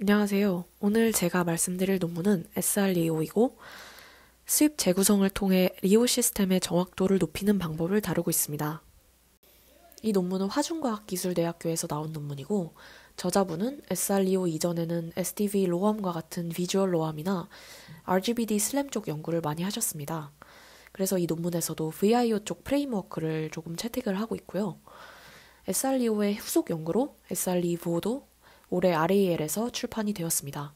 안녕하세요. 오늘 제가 말씀드릴 논문은 SR리오이고 수입 재구성을 통해 리오 시스템의 정확도를 높이는 방법을 다루고 있습니다. 이 논문은 화중과학기술대학교에서 나온 논문이고 저자분은 SR리오 이전에는 SDV 로함과 같은 비주얼 로함이나 RGBD 슬램 쪽 연구를 많이 하셨습니다. 그래서 이 논문에서도 VIO 쪽 프레임워크를 조금 채택을 하고 있고요. SR리오의 후속 연구로 SR리보도 올해 RAL에서 출판이 되었습니다.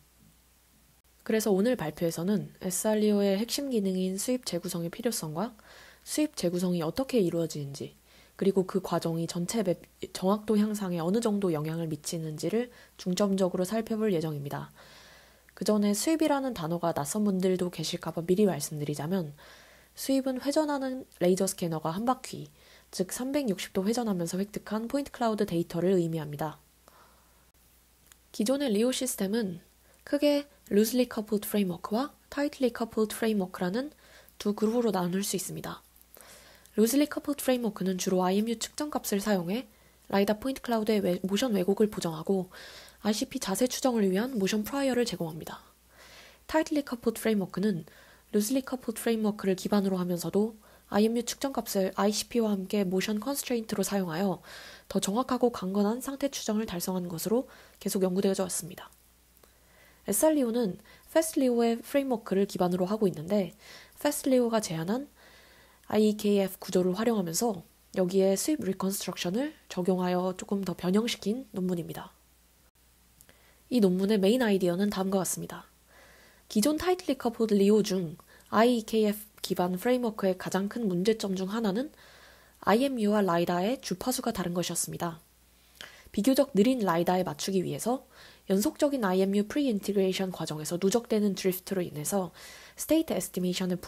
그래서 오늘 발표에서는 SR리오의 핵심 기능인 수입 재구성의 필요성과 수입 재구성이 어떻게 이루어지는지, 그리고 그 과정이 전체 맵 정확도 향상에 어느 정도 영향을 미치는지를 중점적으로 살펴볼 예정입니다. 그 전에 수입이라는 단어가 낯선 분들도 계실까봐 미리 말씀드리자면, 수입은 회전하는 레이저 스캐너가 한 바퀴, 즉 360도 회전하면서 획득한 포인트 클라우드 데이터를 의미합니다. 기존의 리오 시스템은 크게 loosely coupled framework와 tightly coupled framework라는 두 그룹으로 나눌 수 있습니다. loosely coupled framework는 주로 IMU 측정값을 사용해 라이다 포인트 클라우드의 모션 왜곡을 보정하고 ICP 자세 추정을 위한 모션 프라이어를 제공합니다. tightly coupled framework는 loosely coupled framework를 기반으로 하면서도 IMU 측정값을 ICP와 함께 모션 컨스트레인트로 사용하여 더 정확하고 강건한 상태 추정을 달성한 것으로 계속 연구되어져 왔습니다. SR리오는 패스트리오의 프레임워크를 기반으로 하고 있는데 패스트리오가 제안한 IEKF 구조를 활용하면서 여기에 수입 리컨스트럭션을 적용하여 조금 더 변형시킨 논문입니다. 이 논문의 메인 아이디어는 다음과 같습니다. 기존 타이틀리 커플드 리오 중 IEKF 기반 프레임워크의 가장 큰 문제점 중 하나는 IMU와 라이다의 주파수가 다른 것이었습니다. 비교적 느린 라이다에 맞추기 위해서 연속적인 IMU 프리인티그레이션 과정에서 누적되는 드리프트로 인해서 스테이트 에스티메이션의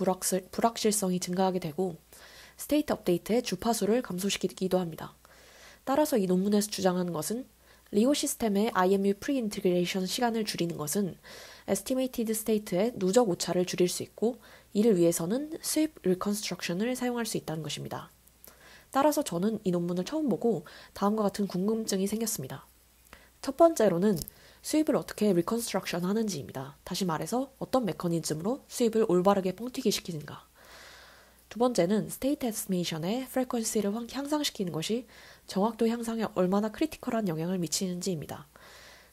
불확실성이 증가하게 되고 스테이트 업데이트의 주파수를 감소시키기도 합니다. 따라서 이 논문에서 주장하는 것은 리오 시스템의 IMU 프리인티그레이션 시간을 줄이는 것은 에스티메이티드 스테이트의 누적 오차를 줄일 수 있고 이를 위해서는 수입 리컨스트럭션을 사용할 수 있다는 것입니다. 따라서 저는 이 논문을 처음 보고 다음과 같은 궁금증이 생겼습니다. 첫 번째로는 수입을 어떻게 리컨스트럭션 하는지입니다. 다시 말해서 어떤 메커니즘으로 수입을 올바르게 뻥튀기 시키는가. 두 번째는 스테이트 에스티메이션의 프리퀀시를 향상시키는 것이 정확도 향상에 얼마나 크리티컬한 영향을 미치는지입니다.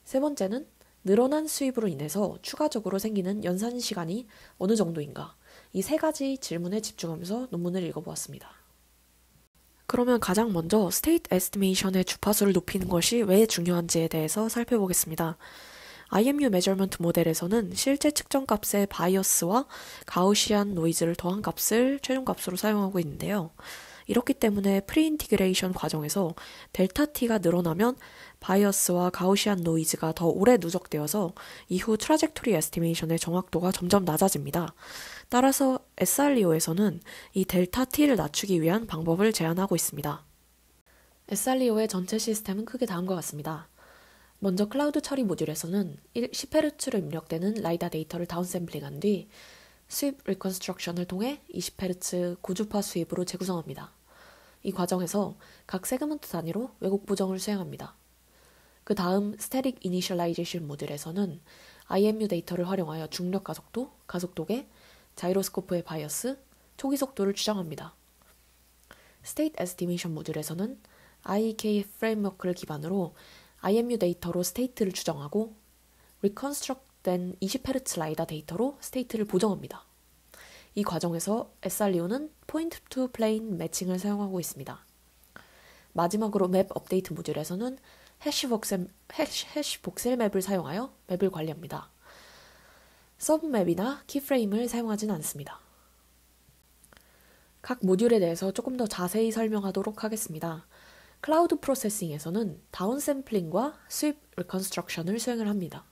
세 번째는 늘어난 수입으로 인해서 추가적으로 생기는 연산 시간이 어느 정도인가. 이 세 가지 질문에 집중하면서 논문을 읽어보았습니다. 그러면 가장 먼저 스테이트 에스티메이션의 주파수를 높이는 것이 왜 중요한지에 대해서 살펴보겠습니다. IMU 메저먼트 모델에서는 실제 측정값의 바이어스와 가우시안 노이즈를 더한 값을 최종값으로 사용하고 있는데요. 이렇기 때문에 프리인티그레이션 과정에서 델타 T가 늘어나면 바이어스와 가우시안 노이즈가 더 오래 누적되어서 이후 트라젝토리 에스티메이션의 정확도가 점점 낮아집니다. 따라서 SR리오에서는 이 델타 T를 낮추기 위한 방법을 제안하고 있습니다. SR리오의 전체 시스템은 크게 다음과 같습니다. 먼저 클라우드 처리 모듈에서는 10Hz로 입력되는 라이다 데이터를 다운샘플링한 뒤 수입 리컨스트럭션을 통해 20Hz 고주파 수입으로 재구성합니다. 이 과정에서 각 세그먼트 단위로 왜곡 보정을 수행합니다. 그 다음 스태틱 이니셜라이제이션 모듈에서는 IMU 데이터를 활용하여 중력 가속도, 가속도계, 자이로스코프의 바이어스, 초기 속도를 추정합니다. 스테이트 에스티메이션 모듈에서는 IEK 프레임워크를 기반으로 IMU 데이터로 스테이트를 추정하고 리컨스트럭된 20Hz 라이다 데이터로 스테이트를 보정합니다. 이 과정에서 SR리오는 포인트 투 플레인 매칭을 사용하고 있습니다. 마지막으로 맵 업데이트 모듈에서는 해시 복셀 맵을 사용하여 맵을 관리합니다. 서브 맵이나 키프레임을 사용하지는 않습니다. 각 모듈에 대해서 조금 더 자세히 설명하도록 하겠습니다. 클라우드 프로세싱에서는 다운샘플링과 수입 리컨스트럭션을 수행을 합니다.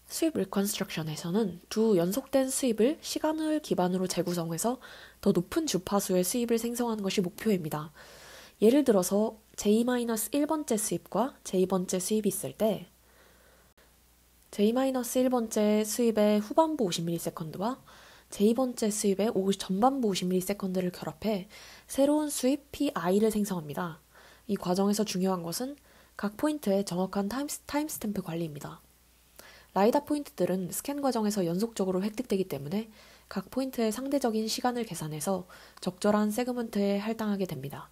수입 리컨스트럭션에서는 두 연속된 수입을 시간을 기반으로 재구성해서 더 높은 주파수의 수입을 생성하는 것이 목표입니다. 예를 들어서 J-1번째 수입과 J2번째 수입이 있을 때 J-1번째 수입의 후반부 50ms와 J2번째 수입의 전반부 50ms를 결합해 새로운 수입 PI를 생성합니다. 이 과정에서 중요한 것은 각 포인트의 정확한 타임스탬프 관리입니다. 라이다 포인트들은 스캔 과정에서 연속적으로 획득되기 때문에 각 포인트의 상대적인 시간을 계산해서 적절한 세그먼트에 할당하게 됩니다.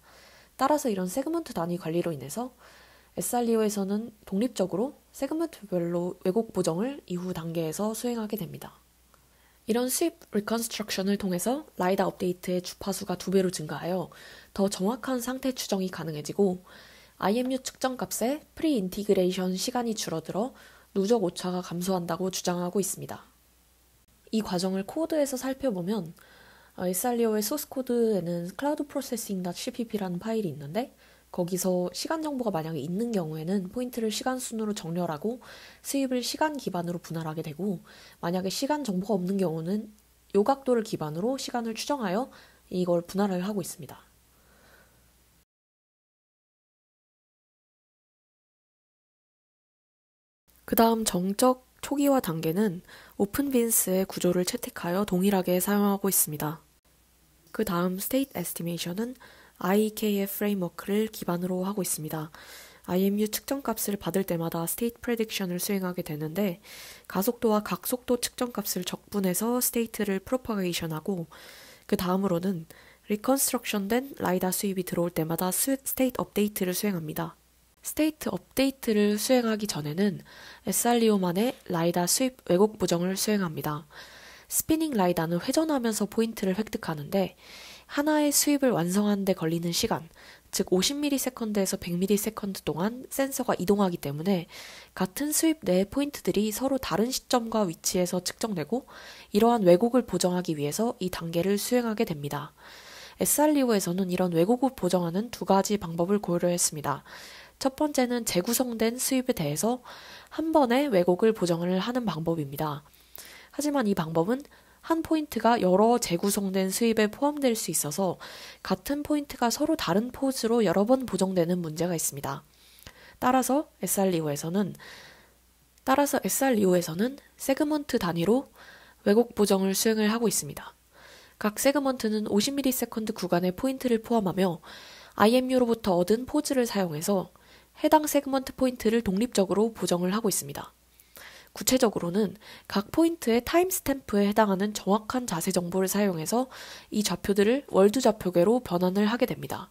따라서 이런 세그먼트 단위 관리로 인해서 SREO에서는 독립적으로 세그먼트별로 왜곡 보정을 이후 단계에서 수행하게 됩니다. 이런 수입 리컨스트럭션을 통해서 라이다 업데이트의 주파수가 2배로 증가하여 더 정확한 상태 추정이 가능해지고 IMU 측정 값의 프리인티그레이션 시간이 줄어들어 누적 오차가 감소한다고 주장하고 있습니다. 이 과정을 코드에서 살펴보면 SREO의 소스 코드에는 cloudprocessing.cpp라는 파일이 있는데 거기서 시간 정보가 만약에 있는 경우에는 포인트를 시간 순으로 정렬하고 수입을 시간 기반으로 분할하게 되고 만약에 시간 정보가 없는 경우는 요각도를 기반으로 시간을 추정하여 이걸 분할을 하고 있습니다. 그 다음 정적 초기화 단계는 오픈빈스의 구조를 채택하여 동일하게 사용하고 있습니다. 그 다음 State Estimation은 IKF 프레임워크를 기반으로 하고 있습니다. IMU 측정값을 받을 때마다 State Prediction을 수행하게 되는데 가속도와 각속도 측정값을 적분해서 State를 Propagation하고 그 다음으로는 Reconstruction된 라이다 수입이 들어올 때마다 State Update를 수행합니다. 스테이트 업데이트를 수행하기 전에는 SREO만의 라이다 수입 왜곡 보정을 수행합니다. 스피닝 라이다는 회전하면서 포인트를 획득하는데 하나의 수입을 완성하는 데 걸리는 시간, 즉 50ms에서 100ms 동안 센서가 이동하기 때문에 같은 수입 내의 포인트들이 서로 다른 시점과 위치에서 측정되고 이러한 왜곡을 보정하기 위해서 이 단계를 수행하게 됩니다. SREO에서는 이런 왜곡을 보정하는 2가지 방법을 고려했습니다. 첫 번째는 재구성된 수입에 대해서 한 번에 왜곡을 보정을 하는 방법입니다. 하지만 이 방법은 한 포인트가 여러 재구성된 수입에 포함될 수 있어서 같은 포인트가 서로 다른 포즈로 여러 번 보정되는 문제가 있습니다. 따라서 SREO에서는 세그먼트 단위로 왜곡 보정을 수행을 하고 있습니다. 각 세그먼트는 50ms 구간의 포인트를 포함하며 IMU로부터 얻은 포즈를 사용해서 해당 세그먼트 포인트를 독립적으로 보정을 하고 있습니다. 구체적으로는 각 포인트의 타임스탬프에 해당하는 정확한 자세 정보를 사용해서 이 좌표들을 월드 좌표계로 변환을 하게 됩니다.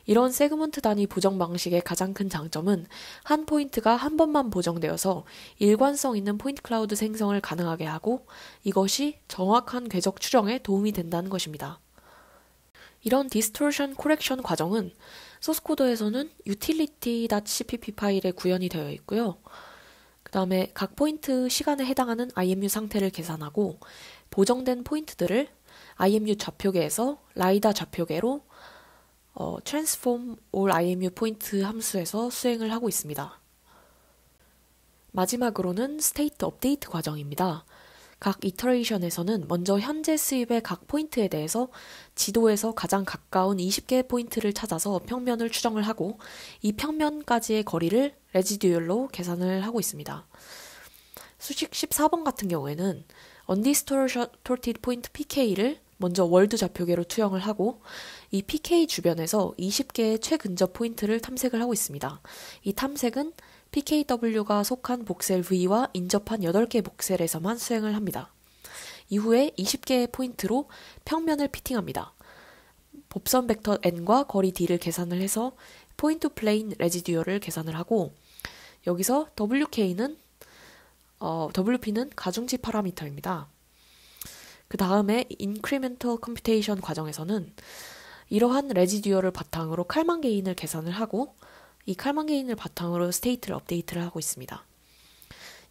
이런 세그먼트 단위 보정 방식의 가장 큰 장점은 한 포인트가 한 번만 보정되어서 일관성 있는 포인트 클라우드 생성을 가능하게 하고 이것이 정확한 궤적 추정에 도움이 된다는 것입니다. 이런 디스토션 코렉션 과정은 소스코드에서는 utility.cpp 파일에 구현이 되어 있고요. 그 다음에 각 포인트 시간에 해당하는 IMU 상태를 계산하고 보정된 포인트들을 IMU 좌표계에서 라이다 좌표계로 transform all IMU 포인트 함수에서 수행을 하고 있습니다. 마지막으로는 스테이트 업데이트 과정입니다. 각 이터레이션에서는 먼저 현재 수입의 각 포인트에 대해서 지도에서 가장 가까운 20개의 포인트를 찾아서 평면을 추정을 하고 이 평면까지의 거리를 레지듀얼로 계산을 하고 있습니다. 수식 14번 같은 경우에는 Undistorted Point PK를 먼저 월드 좌표계로 투영을 하고 이 PK 주변에서 20개의 최근접 포인트를 탐색을 하고 있습니다. 이 탐색은 PKW가 속한 복셀 V와 인접한 8개 복셀에서만 수행을 합니다. 이후에 20개의 포인트로 평면을 피팅합니다. 법선 벡터 n과 거리 d를 계산을 해서 포인트 플레인 레지듀얼을 계산을 하고 여기서 WP는 가중치 파라미터입니다. 그 다음에 인크리멘털 컴퓨테이션 과정에서는 이러한 레지듀얼을 바탕으로 칼만 게인을 계산을 하고 이 칼만 게인을 바탕으로 스테이트를 업데이트를 하고 있습니다.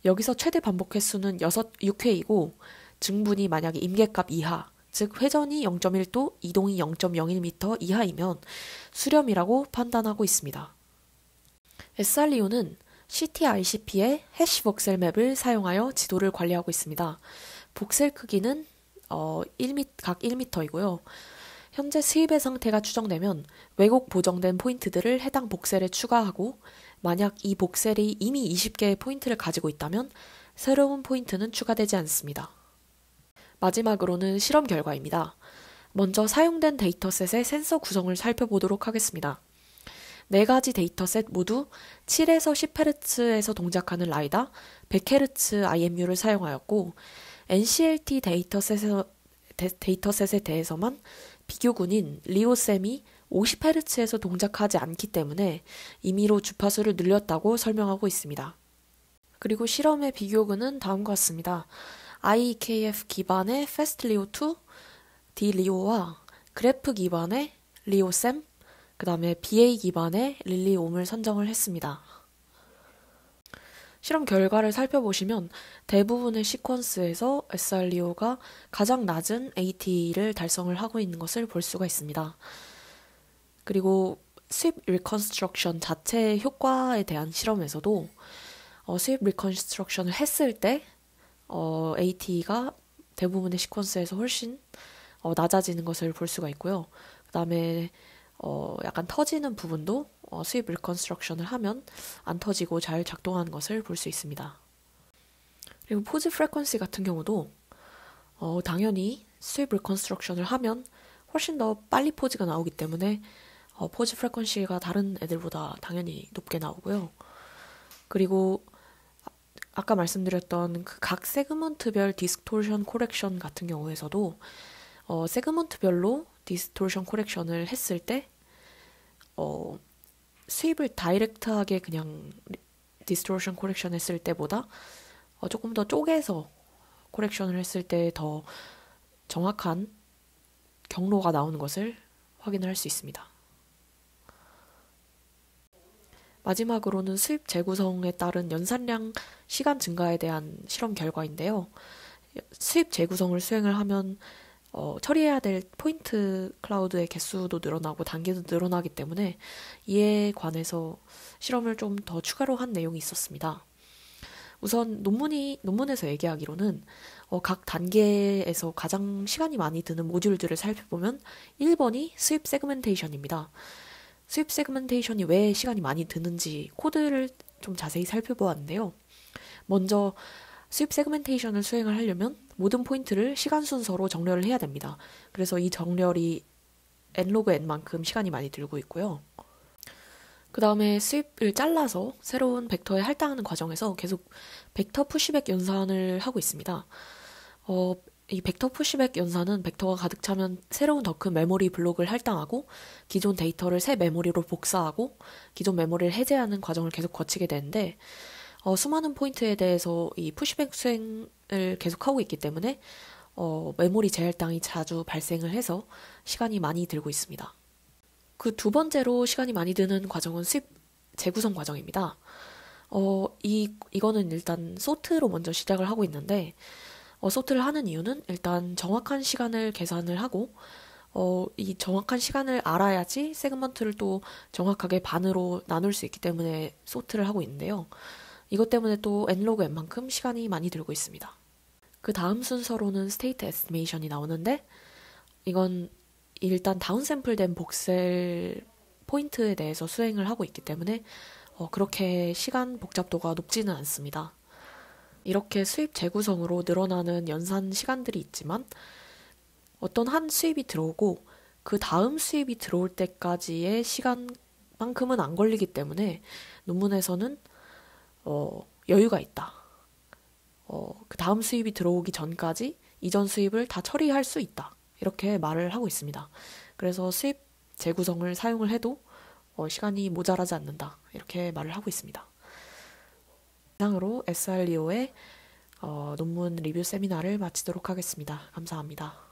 여기서 최대 반복 횟수는 6회이고 증분이 만약에 임계값 이하, 즉 회전이 0.1도, 이동이 0.01m 이하이면 수렴이라고 판단하고 있습니다. SREO는 CTICP의 해시 복셀 맵을 사용하여 지도를 관리하고 있습니다. 복셀 크기는 각 1m이고요. 현재 수입의 상태가 추정되면 왜곡 보정된 포인트들을 해당 복셀에 추가하고 만약 이 복셀이 이미 20개의 포인트를 가지고 있다면 새로운 포인트는 추가되지 않습니다. 마지막으로는 실험 결과입니다. 먼저 사용된 데이터셋의 센서 구성을 살펴보도록 하겠습니다. 4가지 데이터셋 모두 7에서 10Hz에서 동작하는 라이다 100Hz IMU를 사용하였고 NCLT 데이터셋에 대해서만 비교군인 리오셈이 50Hz에서 동작하지 않기 때문에 임의로 주파수를 늘렸다고 설명하고 있습니다. 그리고 실험의 비교군은 다음과 같습니다. IEKF 기반의 FastLeo2, DLEO와 그래프 기반의 리오셈, 그 다음에 BA 기반의 릴리옴을 선정을 했습니다. 실험 결과를 살펴보시면 대부분의 시퀀스에서 SRLEO가 가장 낮은 AT를 달성을 하고 있는 것을 볼 수가 있습니다. 그리고 스윕 리컨스트럭션 자체의 효과에 대한 실험에서도 스윕 리컨스트럭션을 했을 때 AT가 대부분의 시퀀스에서 훨씬 낮아지는 것을 볼 수가 있고요. 그 다음에 약간 터지는 부분도 스윕 리컨스트럭션을 하면 안 터지고 잘 작동하는 것을 볼 수 있습니다. 그리고 포즈 프리퀀시 같은 경우도 당연히 스윕 리컨스트럭션을 하면 훨씬 더 빨리 포즈가 나오기 때문에 포즈 프리퀀시가 다른 애들보다 당연히 높게 나오고요. 그리고 아까 말씀드렸던 그 각 세그먼트별 디스토션 코렉션 같은 경우에서도 세그먼트별로 디스토션 코렉션을 했을 때 스윕을 다이렉트하게 그냥 디스토션 코렉션 했을 때보다 조금 더 쪼개서 코렉션을 했을 때 더 정확한 경로가 나오는 것을 확인을 할 수 있습니다. 마지막으로는 스윕 재구성에 따른 연산량 시간 증가에 대한 실험 결과인데요. 스윕 재구성을 수행을 하면 처리해야 될 포인트 클라우드의 개수도 늘어나고 단계도 늘어나기 때문에 이에 관해서 실험을 좀 더 추가로 한 내용이 있었습니다. 우선 논문에서 얘기하기로는 각 단계에서 가장 시간이 많이 드는 모듈들을 살펴보면 1번이 스윕 세그멘테이션입니다. 스윕 세그멘테이션이 왜 시간이 많이 드는지 코드를 좀 자세히 살펴보았는데요. 먼저 스윕 세그멘테이션을 수행을 하려면 모든 포인트를 시간 순서로 정렬을 해야 됩니다. 그래서 이 정렬이 n로그 n만큼 시간이 많이 들고 있고요. 그 다음에 스윕을 잘라서 새로운 벡터에 할당하는 과정에서 계속 벡터 푸시백 연산을 하고 있습니다. 이 벡터 푸시백 연산은 벡터가 가득 차면 새로운 더 큰 메모리 블록을 할당하고 기존 데이터를 새 메모리로 복사하고 기존 메모리를 해제하는 과정을 계속 거치게 되는데 수많은 포인트에 대해서 이 푸시백 수행을 계속하고 있기 때문에 메모리 재할당이 자주 발생을 해서 시간이 많이 들고 있습니다. 그 두 번째로 시간이 많이 드는 과정은 스윕 재구성 과정입니다. 이거는 일단 소트로 먼저 시작을 하고 있는데 소트를 하는 이유는 일단 정확한 시간을 계산을 하고 이 정확한 시간을 알아야지 세그먼트를 또 정확하게 반으로 나눌 수 있기 때문에 소트를 하고 있는데요. 이것 때문에 또 n로그 n만큼 시간이 많이 들고 있습니다. 그 다음 순서로는 스테이트 에스티메이션이 나오는데 이건 일단 다운샘플된 복셀 포인트에 대해서 수행을 하고 있기 때문에 그렇게 시간 복잡도가 높지는 않습니다. 이렇게 스윕 재구성으로 늘어나는 연산 시간들이 있지만 어떤 한 스윕이 들어오고 그 다음 스윕이 들어올 때까지의 시간만큼은 안 걸리기 때문에 논문에서는 여유가 있다. 그 다음 스윕이 들어오기 전까지 이전 스윕을 다 처리할 수 있다. 이렇게 말을 하고 있습니다. 그래서 스윕 재구성을 사용을 해도 시간이 모자라지 않는다. 이렇게 말을 하고 있습니다. 이상으로 SRLEO의 논문 리뷰 세미나를 마치도록 하겠습니다. 감사합니다.